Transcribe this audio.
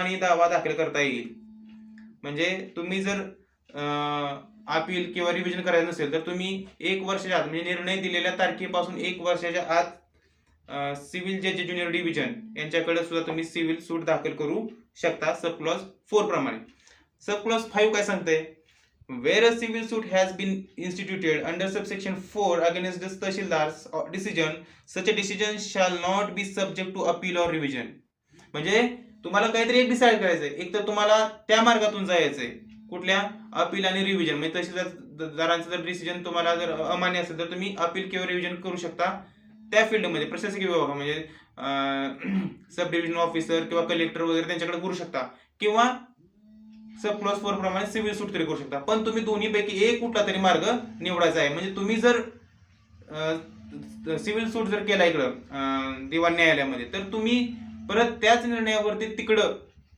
प्रमाणे दावा दाखल करता येईल. म्हणजे तुम्ही जर अपील किंवा रिव्हिजन करायचं नसेल तर तुम्ही 1 वर्षाच्या आत म्हणजे निर्णय दिलेल्या तारखेपासून 1 वर्षाच्या आत सिव्हिल जज ज्युनियर डिव्हिजन यांच्याकडे सुद्धा तुम्ही सिव्हिल सूट दाखल करू शकता सब क्लॉज 4 प्रमाणे. सब क्लॉज 5 काय सांगते? Where a civil suit has been instituted under subsection 4 against the Tahsildar's decision, such a decision shall not be subject to appeal or revision. म्हणजे तुम्हाला काहीतरी एक डिसाइड करायचंय, एक तर तुम्हाला त्या मार्गातून जायचंय, कुठल्या? अपील आणि रिव्हिजन. म्हणजे तहसीलदारांचं जर डिसिजन तुम्हाला जर अमान्य असेल तर तुम्ही अपील किंवा रिव्हिजन करू शकता त्या फील्डमध्ये, प्रशासकीय विभाग म्हणजे सब डिव्हिजन ऑफिसर किंवा कलेक्टर वगैरे त्यांच्याकडे करू शकता, किंवा सब क्लॉज 4 प्रमाणे सिव्हिल सूट तरी करू शकता. पण तुम्ही दोन्हीपैकी एक कुठला तरी मार्ग निवडायचा आहे. म्हणजे तुम्ही जर सिव्हिल सूट जर केला इकडं दिवाण न्यायालयामध्ये तर तुम्ही परत त्याच निर्णयावरती तिकडं